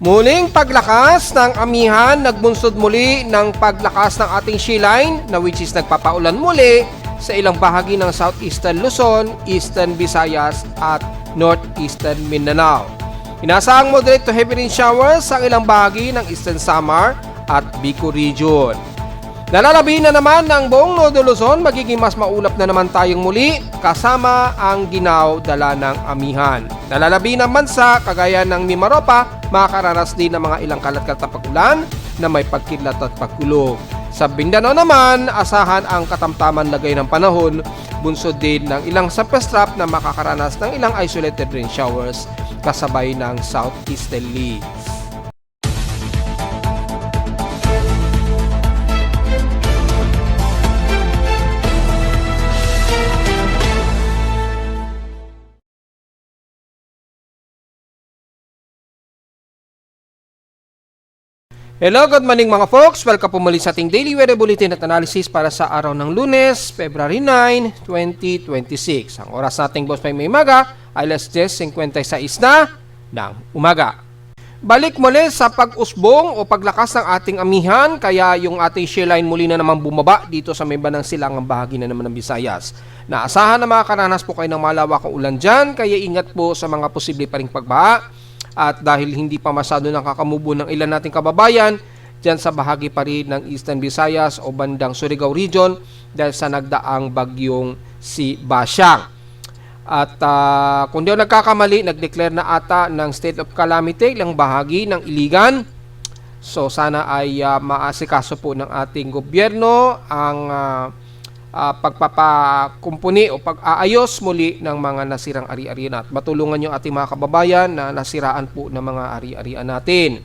Muling paglakas ng amihan, nagbunsod muli ng paglakas ng ating sheline na which is nagpapaulan muli sa ilang bahagi ng Southeastern Luzon, Eastern Visayas at Northeastern Mindanao. Inaasahang moderate to heavy rain showers sa ilang bahagi ng Eastern Samar at Bicol Region. Nalalabi na naman ng buong Nodo Luzon, magiging mas maulap na naman tayong muli kasama ang ginaw dala ng amihan. Nalalabi ng bansa kagaya ng Mimaropa, makakaranas din ng mga ilang kalat-kalat na pag-ulan na may pagkidlat at pagkulog. Sa Mindanao naman, asahan ang katamtaman lagay ng panahon, bunsod din ng ilang surface trap na makakaranas ng ilang isolated rain showers kasabay ng southeasterly. Hello, good morning mga folks. Welcome po muli sa ating daily weather bulletin at analysis para sa araw ng Lunes, February 9, 2026. Ang oras nating boss may umaga ay alas 10:56 na ng umaga. Balik muli sa pag-usbong o paglakas ng ating amihan, kaya yung ating shearline muli na naman bumaba dito sa may bandang silangang bahagi na naman ng Visayas. Naasahan na makakaranas po kayo ng malawakang ulan dyan, kaya ingat po sa mga posible pa ring pagbaha. At dahil hindi pa masyado nakakamubo ng ilan nating kababayan dyan sa bahagi pa rin ng Eastern Visayas o bandang Surigao Region dahil sa nagdaang bagyong si Basyang. At kung di ako nagkakamali, nag-declare na ata ng state of calamity ilang bahagi ng Iligan. So sana ay maasikaso po ng ating gobyerno ang pagpapakumpuni o pag-aayos muli ng mga nasirang ari-arian at matulungan nyo ating mga kababayan na nasiraan po ng mga ari-arian natin.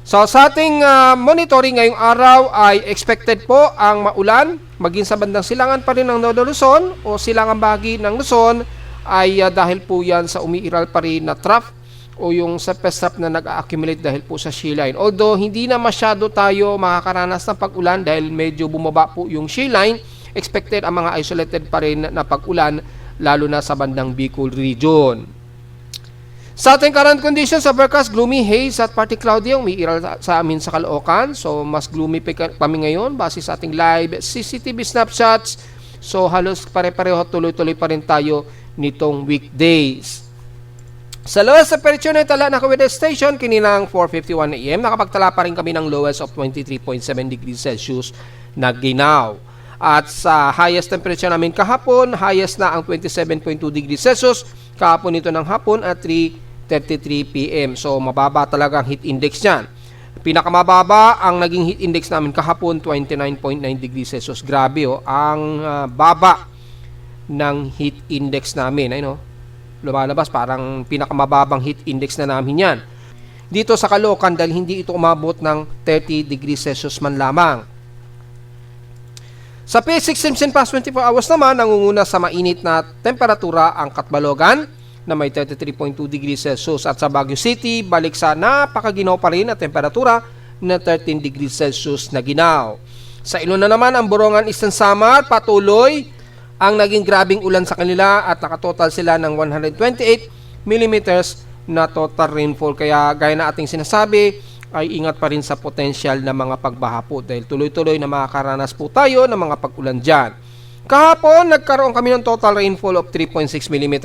So sa ating monitoring ngayong araw ay expected po ang maulan maging sa bandang silangan pa rin ng Nodo Luzon o silangan bahagi ng Luzon ay dahil po yan sa umiiral pa rin na trough o yung surface trap na nag-accumulate dahil po sa shearline. Although hindi na masyado tayo makakaranas ng pag-ulan dahil medyo bumaba po yung shearline, expected ang mga isolated pa rin na pag-ulan lalo na sa bandang Bicol Region. Sa ating current conditions sa forecast, gloomy, haze at partly cloudy ang umiiral sa amin sa Caloocan. So mas gloomy kami ngayon base sa ating live CCTV snapshots. So halos pare-pareho tuloy-tuloy pa rin tayo nitong weekdays. Sa lowest temperature na itala na weather station, kininang 4:51 AM, nakapagtala pa rin kami ng lowest of 23.7 degrees Celsius na ginaw. At sa highest temperature namin kahapon, highest na ang 27.2 degrees Celsius, kahapon ito ng hapon at 3:33 PM. So mababa talaga ang heat index niyan. Pinakamababa ang naging heat index namin kahapon, 29.9 degrees Celsius. Grabe ang baba ng heat index namin. Ayun lumalabas parang pinakamababang heat index na namin yan. Dito sa Caloocan dahil hindi ito umabot ng 30 degrees Celsius man lamang. Sa P6 Simpson past 24 hours naman, nangunguna sa mainit na temperatura ang Catbalogan na may 33.2 degrees Celsius at sa Baguio City, balik sa napakaginaw pa rin na temperatura na 13 degrees Celsius na ginaw. Sa Iloilo naman, ang Borongan Eastern Samar, patuloy ang naging grabing ulan sa kanila at nakatotal sila ng 128 mm na total rainfall. Kaya gaya na ating sinasabi ay ingat pa rin sa potensyal na mga pagbaha po dahil tuloy-tuloy na makakaranas po tayo ng mga pag-ulan dyan. Kahapon nagkaroon kami ng total rainfall of 3.6 mm.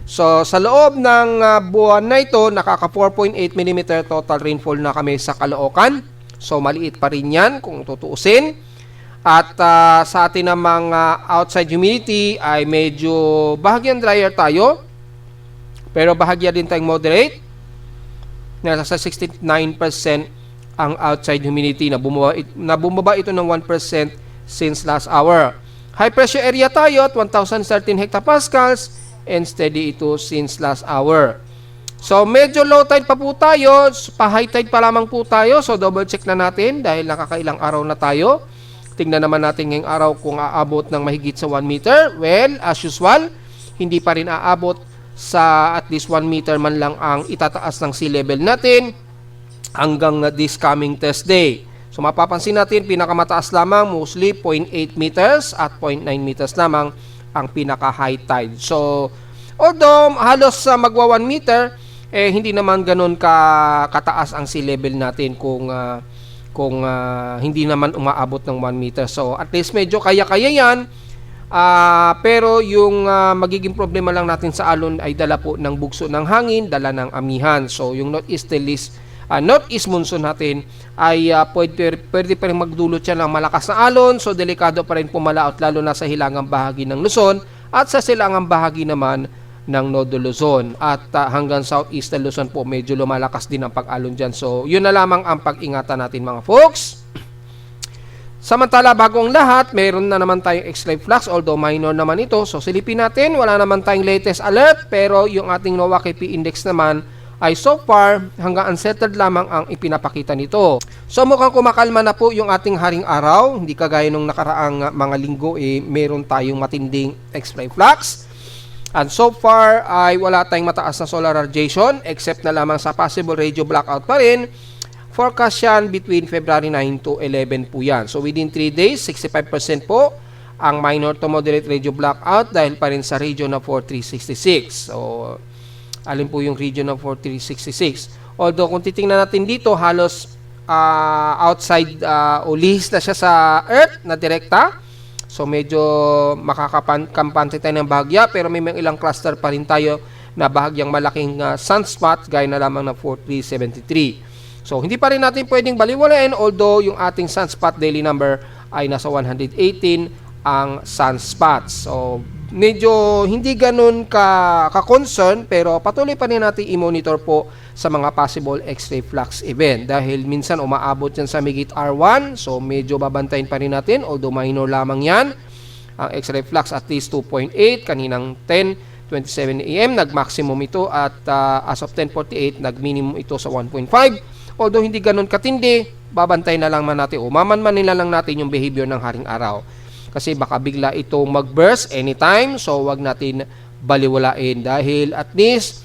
So sa loob ng buwan na ito nakaka 4.8 mm total rainfall na kami sa Caloocan. So maliit pa rin yan kung tutuusin. At sa atin namang outside humidity ay medyo bahagyang drier tayo. Pero bahagya din tayong moderate. Nasa 69% ang outside humidity na bumaba ito ng 1% since last hour. High pressure area tayo at 1013 hectopascals and steady ito since last hour. So medyo low tide pa po tayo, pa high tide pa lamang po tayo. So double check na natin dahil nakakailang araw na tayo. Tingnan naman natin ngayong araw kung aabot ng mahigit sa 1 meter. Well, as usual, hindi pa rin aabot sa at least 1 meter man lang ang itataas ng sea level natin hanggang this coming test day. So mapapansin natin, pinakamataas lamang mostly 0.8 meters at 0.9 meters lamang ang pinaka high tide. So although halos magwa 1 meter, hindi naman ganun kataas ang sea level natin kung hindi naman umaabot ng 1 meter. So at least medyo kaya-kaya yan. Pero yung magiging problema lang natin sa alon ay dala po ng bugso ng hangin, dala ng amihan. So yung northeast monsoon natin ay pwede pa rin magdulot yan ng malakas na alon. So delikado pa rin pumalaot lalo na sa hilangang bahagi ng Luzon at sa silangang bahagi naman ng Nodo Luzon. At hanggang southeastern Luzon po medyo lumalakas din ang pag-alon dyan. So yun na lamang ang pag-ingatan natin mga folks. Samantala, bago ang lahat, meron na naman tayong X-ray flux, although minor naman ito. So silipin natin, wala naman tayong latest alert, pero yung ating NOAA KP index naman ay so far hanggang unsettled lamang ang ipinapakita nito. So mukhang kumakalma na po yung ating haring araw, hindi kagaya nung nakaraang mga linggo meron tayong matinding X-ray flux. And so far ay wala tayong mataas na solar radiation except na lamang sa possible radio blackout pa rin. Forecast yan between February 9 to 11 po yan. So within 3 days, 65% po ang minor to moderate radio blackout dahil pa rin sa region na 4366. So alin po yung region na 4366. Although kung titingnan natin dito, halos outside o lihis na siya sa Earth na direkta. So medyo makakampante tayo ng bahagya pero may mga ilang cluster pa rin tayo na bahagyang malaking sunspot gaya na lamang na 4373. So, hindi pa rin natin pwedeng baliwalain although yung ating sunspot daily number ay nasa 118 ang sunspots. So, medyo hindi ganun ka-concern pero patuloy pa rin natin i-monitor po sa mga possible X-ray flux event dahil minsan umaabot yan sa migit R1. So, medyo babantayin pa rin natin although minor lamang yan. Ang X-ray flux at least 2.8 kaninang 10:27 AM nag-maximum ito at as of 10:48 nag-minimum ito sa 1.5. Although hindi ganun katindi, babantay na lang natin o mamanmanila lang natin yung behavior ng haring araw. Kasi baka bigla ito mag-burst anytime, so wag natin baliwalain dahil at least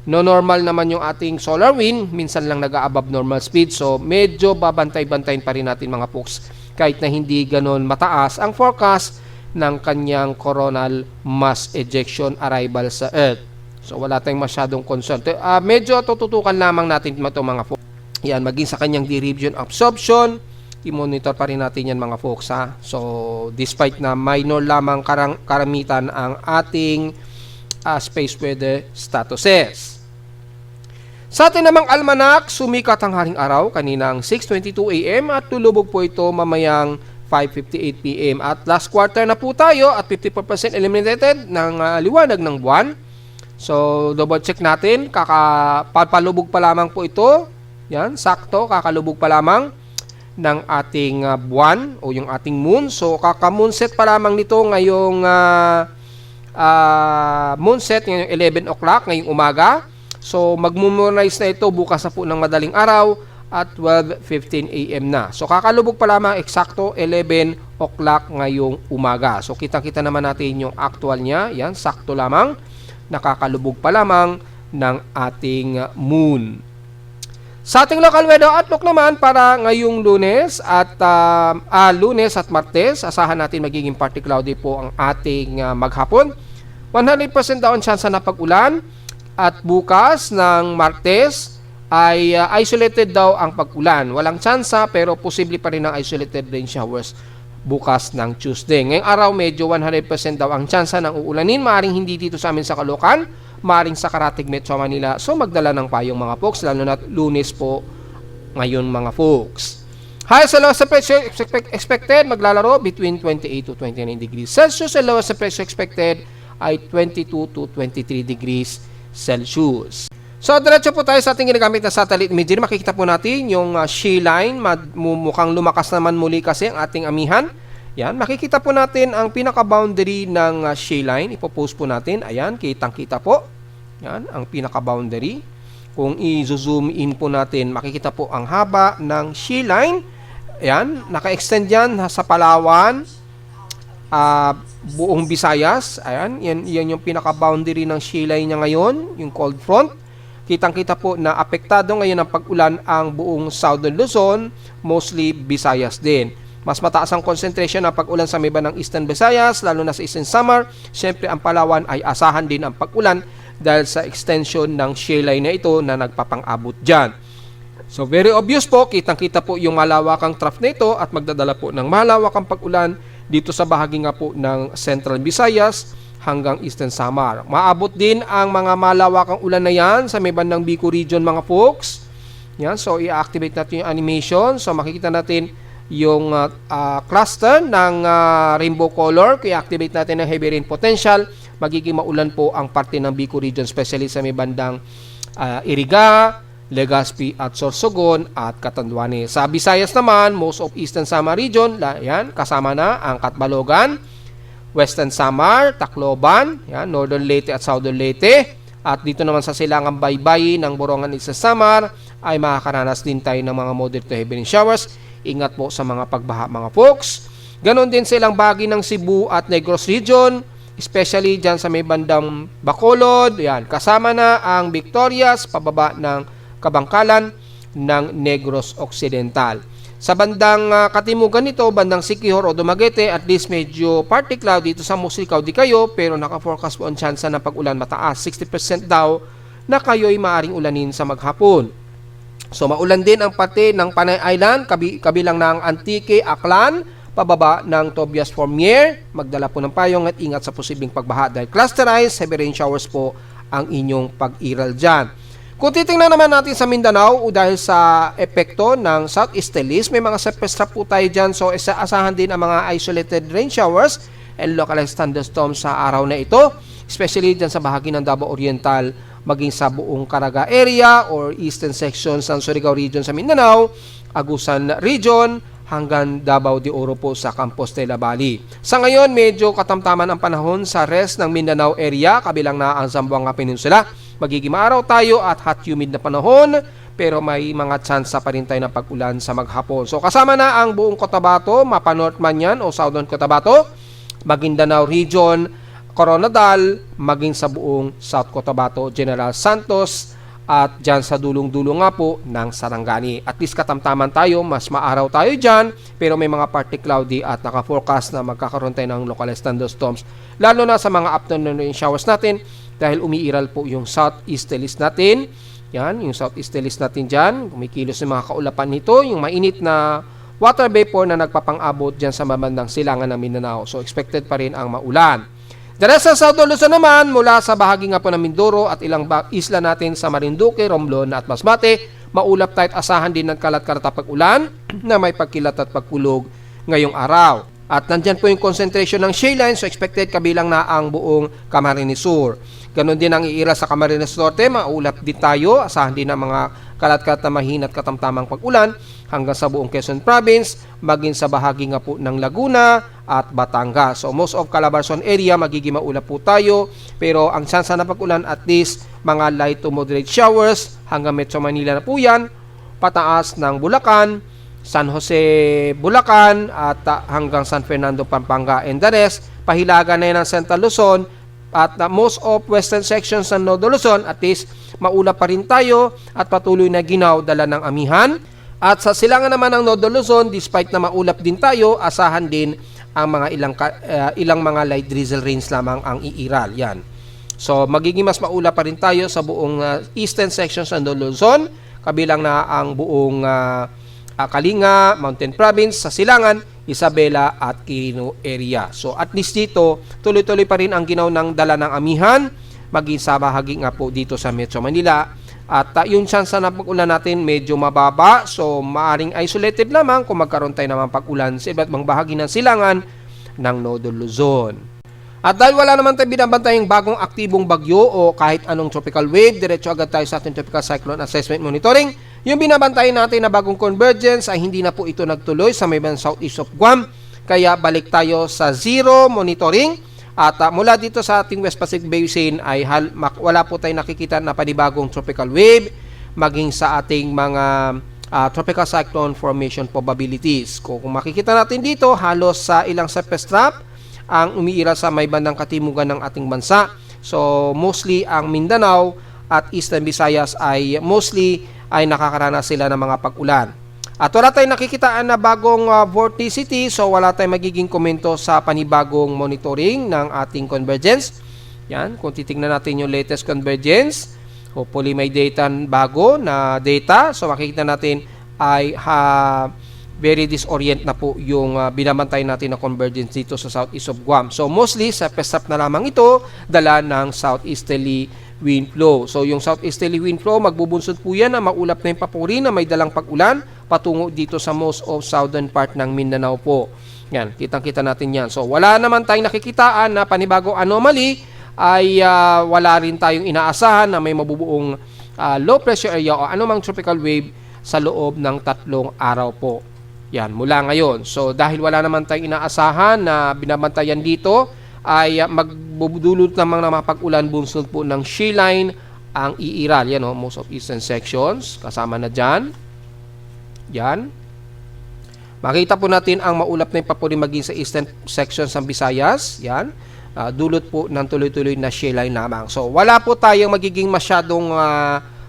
no-normal naman yung ating solar wind, minsan lang nag-a-above normal speed, so medyo babantay-bantayin pa rin natin mga folks kahit na hindi ganun mataas ang forecast ng kanyang coronal mass ejection arrival sa Earth. So, wala tayong masyadong concern. Medyo tututukan lamang natin ito mga folks. Yan, maging sa kanyang derision absorption, i-monitor pa rin natin yan mga folks ha. So, despite na minor lamang karamitan ang ating space weather statuses. Sa atin namang almanac, sumikat ang haring araw kaninang 6:22 AM at tulubog po ito mamayang 5:58 PM. At last quarter na po tayo at 54% eliminated ng liwanag ng buwan. So, double check natin. Papalubog pa lamang po ito. Yan, sakto. Kakalubog pa lamang ng ating buwan o yung ating moon. So, kaka-moonset pa lamang nito ngayong moonset ngayong 11 o'clock ngayong umaga. So, mag-moonize na ito bukas na po ng madaling araw at 12:15 AM na. So, kakalubog pa lamang eksakto 11 o'clock ngayong umaga. So, kita-kita naman natin yung actual niya. Yan, sakto lamang. Nakakalubog pa lamang ng ating moon. Sa ating local weather outlook naman para ngayong Lunes at Martes, asahan natin magiging partly cloudy po ang ating maghapon. 100% daw ang chance na pag-ulan at bukas ng Martes ay isolated daw ang pag-ulan. Walang tsansa pero posible pa rin ang isolated rain showers bukas ng Tuesday. Ngayong araw, medyo 100% daw ang tsansa ng uulanin. Maaring hindi dito sa amin sa Caloocan, maaring sa Karatig, Metro Manila. So, magdala ng payong mga folks, lalo na Lunes po ngayon mga folks. High sa lowest sa pressure expected, maglalaro between 28 to 29 degrees Celsius. Sa lowest sa pressure expected ay 22 to 23 degrees Celsius. So, diretso po tayo sa ating ginagamit na satellite imagery. Makikita po natin yung shea line. Mukhang lumakas naman muli kasi ang ating amihan. Yan, makikita po natin ang pinaka-boundary ng shea line. Ipopost po natin. Ayan, kitang-kita po. Yan, ang pinaka-boundary. Kung i-zoom in po natin, makikita po ang haba ng shea line. Ayan, naka-extend yan sa Palawan, buong Visayas. Ayan, yan yung pinaka-boundary ng shea line niya ngayon, yung cold front. Kitang-kita po na apektado ngayon ng pag-ulan ang buong Southern Luzon, mostly Visayas din. Mas mataas ang concentration ng pag-ulan sa may bandang Eastern Visayas, lalo na sa Eastern Samar. Siyempre, ang Palawan ay asahan din ang pag-ulan dahil sa extension ng shear line na ito na nagpapang-abot dyan. So very obvious po, kitang-kita po yung malawakang trough na ito at magdadala po ng malawakang pag-ulan dito sa bahagi nga po ng Central Visayas hanggang Eastern Samar. Maabot din ang mga malawakang ulan na yan sa may bandang Bicol region mga folks. Yan, so i-activate natin yung animation. So makikita natin yung cluster ng rainbow color. Kung i-activate natin ang heavy rain potential, magiging maulan po ang parte ng Bicol region, especially sa may bandang Iriga, Legazpi at Sorsogon at Catanduanes. Sa Visayas naman, most of Eastern Samar region, yan, kasama na ang Catbalogan, Western Samar, Tacloban, yan, Northern Leyte at Southern Leyte. At dito naman sa silangang baybayi ng Borongan at Samar ay makakaranas din tayo ng mga moderate to heavy rain showers. Ingat po sa mga pagbaha mga folks. Ganon din sa ilang bahagi ng Cebu at Negros region, especially dyan sa may bandang Bacolod, yan, kasama na ang Victorias, pababa ng Kabangkalan ng Negros Occidental. Sa bandang katimugan nito, bandang Siquijor o Dumaguete, at least medyo partly cloud dito sa Muslicaw di kayo, pero naka-forecast po ang chance ng pag-ulan mataas. 60% daw na kayo'y maaring ulanin sa maghapon. So maulan din ang parte ng Panay Island, kabilang ng Antique, Aklan, pababa ng Tobias Formier. Magdala po ng payong at ingat sa posibleng pagbaha dahil clusterized heavy rain showers po ang inyong pag-iral dyan. Kung titingnan naman natin sa Mindanao, dahil sa epekto ng southeasterlies, may mga surface trap po tayo dyan. So asahan din ang mga isolated rain showers and localized thunderstorms sa araw na ito, especially dyan sa bahagi ng Davao Oriental, maging sa buong Caraga area or eastern sections ng Surigao region sa Mindanao, Agusan region, hanggang Davao de Oro po sa Compostela Valley. Sa ngayon, medyo katamtaman ang panahon sa rest ng Mindanao area, kabilang na ang Zamboanga Peninsula. Magiging maaraw tayo at hot humid na panahon, pero may mga tsansa pa rin tayo ng pag-ulan sa maghapon. So kasama na ang buong Cotabato, Mapa North man yan o Southern Cotabato, Maguindanao region, Coronadal, maging sa buong South Cotabato, General Santos, at dyan sa dulong-dulong nga po ng Sarangani. At least katamtaman tayo, mas maaraw tayo dyan, pero may mga partly cloudy at naka-forecast na magkakaroon tayo ng localized thunderstorms, lalo na sa mga afternoon rain showers natin, dahil umiiral po yung southeasterlies natin. Yan, yung southeasterlies natin dyan, kumikilos yung mga kaulapan nito, yung mainit na water vapor na nagpapang-abot dyan sa mamandang silangan ng Mindanao. So expected pa rin ang maulan. The rest sa Southern Luzon naman, mula sa bahagi nga po ng Mindoro at ilang isla natin sa Marinduque, Romblon at Masbate, maulap tayo at asahan din ng kalat-karata pag-ulan na may pagkilat at pagkulog ngayong araw. At nandyan po yung concentration ng shale line, so expected kabilang na ang buong Camarines Sur. Ganon din ang iira sa Camarines Norte, maulap din tayo, asahan din ng mga kalat-kalat na mahina at katamtamang pag-ulan hanggang sa buong Quezon Province, maging sa bahagi nga po ng Laguna at Batangas. So most of Calabarzon area magiging maulap po tayo, pero ang tsansa na pag-ulan at least mga light to moderate showers hanggang Metro Manila na po yan, pataas ng Bulacan, San Jose, Bulacan at hanggang San Fernando, Pampanga and the rest, pahilaga na yan ng Central Luzon at most of western sections ng Northern Luzon, at least maulap pa rin tayo at patuloy na ginaw dala ng amihan. At sa silangan naman ng Northern Luzon, despite na maulap din tayo, asahan din ang mga ilang mga light drizzle rains lamang ang iiral. Yan. So magiging mas maulap pa rin tayo sa buong eastern sections ng Northern Luzon, kabilang na ang buong Kalinga, Mountain Province, sa silangan, Isabela at Quirino area. So at least dito, tuloy-tuloy pa rin ang ginaw ng dala ng amihan, maging sa bahagi nga po dito sa Metro Manila. At yung chance na pag-ulan natin medyo mababa, so maaring isolated lamang kung magkaroon tayo naman pag-ulan sa iba't ibang bahagi ng silangan ng Northern Luzon. At dahil wala naman tayo binabantayang bagong aktibong bagyo o kahit anong tropical wave, diretso agad tayo sa ating tropical cyclone assessment monitoring. Yung binabantayan natin na bagong convergence ay hindi na po ito nagtuloy sa may southeast of Guam, kaya balik tayo sa zero monitoring. At mula dito sa ating West Pacific Basin ay wala po tayong nakikita na panibagong tropical wave, maging sa ating mga tropical cyclone formation probabilities. Kung makikita natin dito, halos sa ilang surface trap ang umiira sa may bandang katimugan ng ating bansa. So mostly ang Mindanao at Eastern Visayas ay mostly ay nakakaranas sila ng mga pag-ulan. At wala tayong nakikitaan na bagong vorticity, so wala tayong magiging komento sa panibagong monitoring ng ating convergence. Yan, kung titingnan natin yung latest convergence, hopefully may data bago na data. So makikita natin ay very disorient na po yung binabantay natin na convergence dito sa southeast of Guam. So mostly sa pestap na lamang ito, dala ng southeasterly wind flow. So yung southeasterly wind flow, magbubunsod po yan na maulap na yung papuri na may dalang pag-ulan patungo dito sa most of southern part ng Mindanao po. Yan, kitang-kita natin yan. So wala naman tayong nakikitaan na panibagong anomaly, ay wala rin tayong inaasahan na may mabubuong low pressure area o anumang tropical wave sa loob ng 3 araw po. Yan, mula ngayon. So dahil wala naman tayong inaasahan na binabantayan dito, ay magbubudulot namang na mapag-ulan bunsod po ng shear line ang iiral. Yan, most of eastern sections, kasama na dyan. Yan. Makita po natin ang maulap na yung papuri maging sa eastern sections ng Visayas. Yan. Dulot po ng tuloy-tuloy na shear line lamang. So, wala po tayong magiging masyadong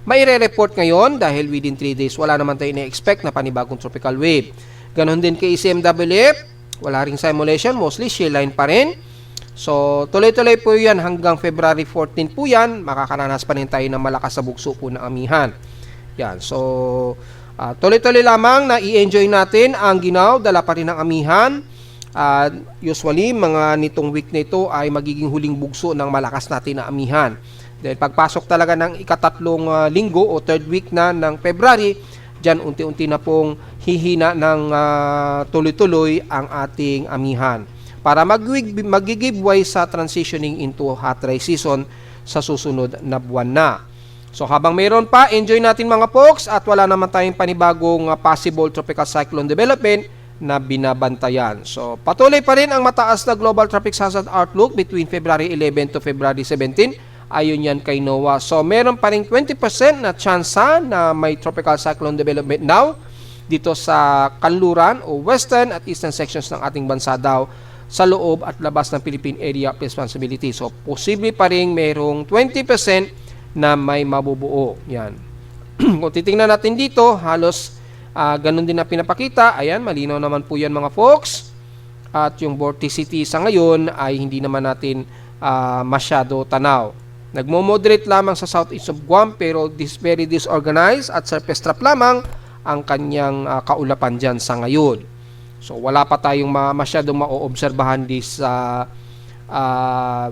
maire-report ngayon dahil within 3 days, wala naman tayong na-expect na panibagong tropical wave. Ganon din kay CMWF, wala ring simulation, mostly shear line pa rin. So, tuloy-tuloy po yan hanggang February 14 po yan. Makakaranas pa rin tayo ng malakas sa bugso po ng amihan. Yan. So, tuloy-tuloy lamang na i-enjoy natin ang ginaw, dala pa rin ng amihan. Usually, mga nitong week na ito ay magiging huling bugso ng malakas natin na amihan. Dahil pagpasok talaga ng ikatatlong linggo o third week na ng February, dyan unti-unti na pong hihina ng tuloy-tuloy ang ating amihan. Para mag-give way sa transitioning into hot dry season sa susunod na buwan na. So habang mayroon pa, enjoy natin mga folks at wala naman tayong panibagong possible tropical cyclone development na binabantayan. So, patuloy pa rin ang mataas na global traffic hazard outlook between February 11 to February 17. Ayon yan kay NOAA. So, meron pa rin 20% na tsansa na may tropical cyclone development now dito sa kanluran o western at eastern sections ng ating bansa daw sa loob at labas ng Philippine Area of Responsibility. So, posible pa rin merong 20% na may mabubuo. Yan. Kung titingnan natin dito, halos ganun din na pinapakita. Ayan, malinaw naman po yan mga folks. At yung vorticity sa ngayon ay hindi naman natin masyado tanaw. Nagmo-moderate lamang sa southeast of Guam pero very disorganized at surface trap lamang ang kanyang kaulapan dyan sa ngayon. So wala pa tayong masyadong ma-oobserbahan this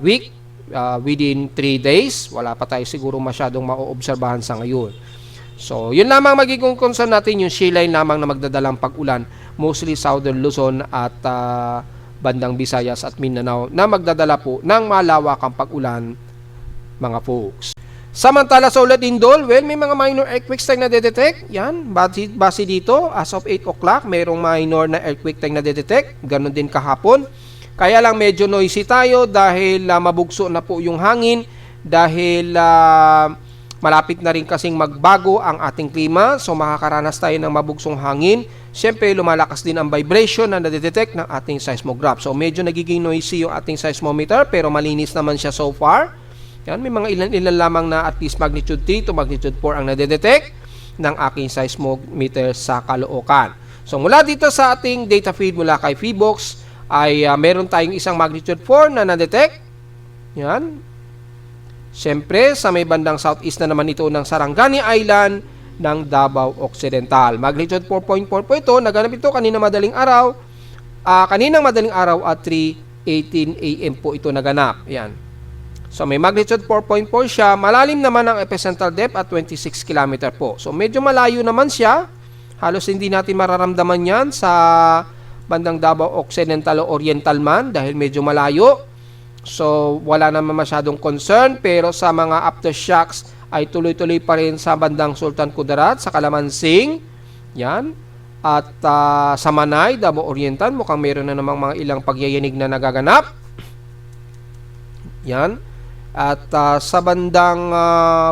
week. Within 3 days, wala pa tayo siguro masyadong ma-oobserbahan sa ngayon. So, yun lamang magiging concern natin, yung shear line lamang na magdadalang pag-ulan, mostly southern Luzon at bandang Visayas at Mindanao na magdadala po ng malawakang pag-ulan, mga folks. Samantala sa ulat Indol, well, may mga minor earthquakes tayong nadedetect. Yan, base dito, as of 8 o'clock, mayroong minor na earthquake tayong nadedetect. Ganon din kahapon. Kaya lang medyo noisy tayo dahil mabugso na po yung hangin, dahil malapit na rin kasing magbago ang ating klima, so makakaranas tayo ng mabugsong hangin. Siyempre, lumalakas din ang vibration na nadedetect ng ating seismograph. So, medyo nagiging noisy yung ating seismometer, pero malinis naman siya so far. Yan, may mga ilan lamang na at least magnitude 3 to magnitude 4 ang nadedetect ng aking seismometer sa Caloocan. So, mula dito sa ating data feed mula kay Feebox, ay meron tayong isang magnitude 4 na nadetect. Yan. Siyempre, sa may bandang southeast na naman ito ng Sarangani Island ng Davao Occidental. Magnitude 4.4 po ito. Naganap ito kaninang madaling araw. At 3:18 AM po ito naganap. Yan. So, may magnitude 4.4 siya. Malalim naman ang epicentral depth at 26 km po. So, medyo malayo naman siya. Halos hindi natin mararamdaman yan sa bandang Davao Occidental o Oriental man dahil medyo malayo. So, wala naman masyadong concern, pero sa mga aftershocks ay tuloy-tuloy pa rin sa bandang Sultan Kudarat, sa Calamansing, yan, at sa Manay, Davao Oriental, mukhang meron na namang mga ilang pagyayanig na nagaganap. Yan. At sa bandang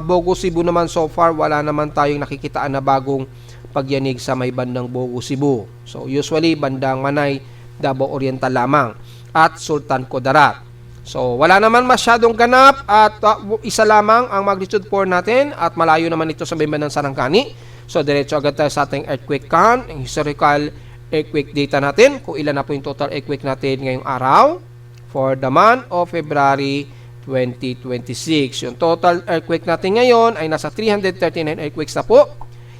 Bogo, Cebu naman so far, wala naman tayong nakikitaan na bagong pagyanig sa may bandang Bogo, Cebu. So, usually, bandang Manay, Davao Oriental lamang, at Sultan Kudarat. So, wala naman masyadong ganap at isa lamang ang magnitude 4 natin at malayo naman ito sa bimba ng Sarangani. So, diretso agad tayo sa ating earthquake count, ang historical earthquake data natin, kung ilan na po yung total earthquake natin ngayong araw for the month of February 2026. Yung total earthquake natin ngayon ay nasa 339 earthquakes na po.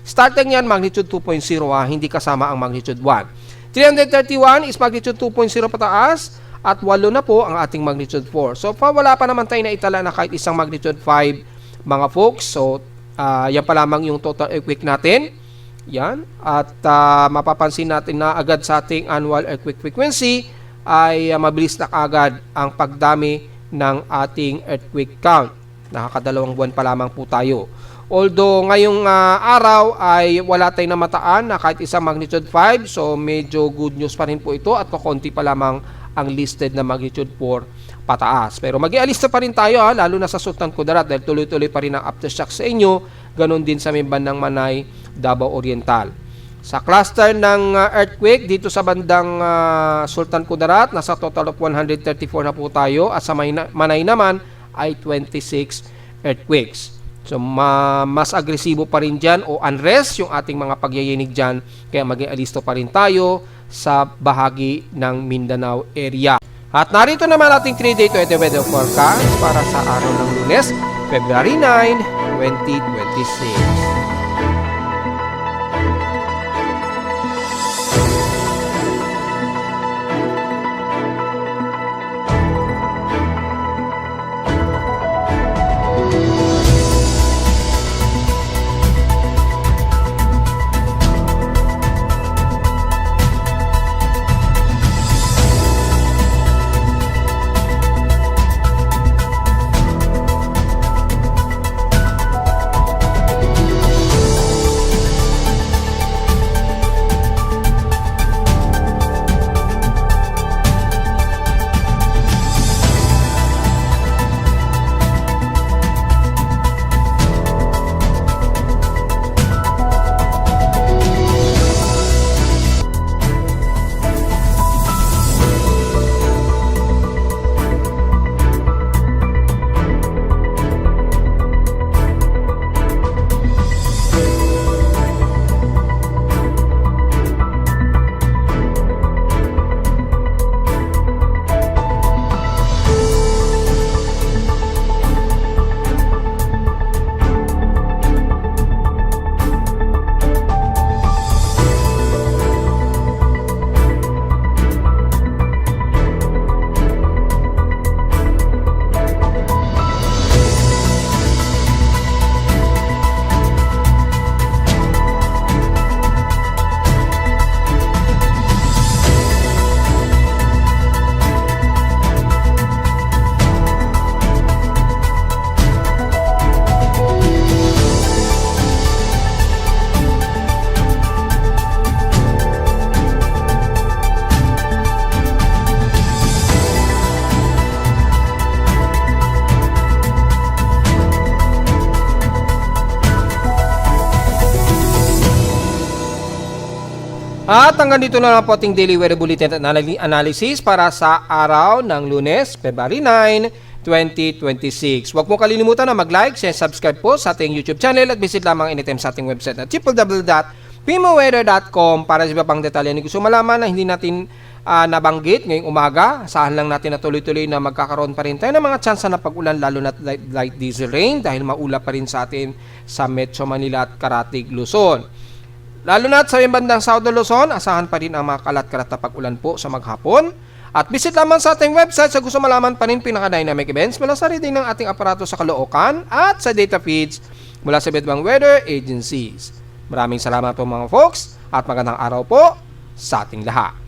Starting yan, magnitude 2.0 hindi kasama ang magnitude 1. 331 is magnitude 2.0 pataas at 8 na po ang ating magnitude 4. So, wala pa naman tayo na itala na kahit isang magnitude 5 mga folks. So, yan pa lamang yung total earthquake natin. Yan. At mapapansin natin na agad sa ating annual earthquake frequency ay mabilis na agad ang pagdami ng ating earthquake count. Nakakadalawang buwan pa lamang po tayo. Although ngayong araw ay wala tayong namataan na kahit isang magnitude 5. So medyo good news pa rin po ito at konti pa lamang ang listed na magnitude 4 pataas. Pero mag-ialista pa rin tayo lalo na sa Sultan Kudarat dahil tuloy-tuloy pa rin ang aftershock sa inyo. Ganon din sa may bandang Manay, Davao Oriental. Sa cluster ng earthquake dito sa bandang Sultan Kudarat, nasa total of 134 na po tayo at sa Manay naman ay 26 earthquakes. So mas agresibo pa rin dyan o unrest yung ating mga pagyayinig dyan kaya mag-ialisto pa rin tayo sa bahagi ng Mindanao area. At narito naman ating 3-day weather forecast para sa araw ng Lunes, February 9, 2026. At hanggang dito na lang po ating daily weather bulletin at analysis para sa araw ng Lunes, February 9, 2026. Huwag mo kalilimutan na mag-like, share, subscribe po sa ating YouTube channel at visit lamang anytime sa ating website na www.pimoweather.com para sa iba pang detalye na gusto malaman na hindi natin nabanggit ngayong umaga. Asahan lang natin na tuloy-tuloy na magkakaroon pa rin tayo ng mga tsansa na pag-ulan lalo na light diesel rain dahil maulap pa rin sa atin sa Metro Manila at Caratig, Luzon. Lalo na sa bandang South Luzon, asahan pa rin ang mga kalat-kalat na pag-ulan po sa maghapon. At visit lamang sa ating website sa gusto malaman pa rin pinaka-dynamic events mula sa reading ng ating aparato sa Caloocan at sa data feeds mula sa iba't ibang weather agencies. Maraming salamat po mga folks at magandang araw po sa ating lahat.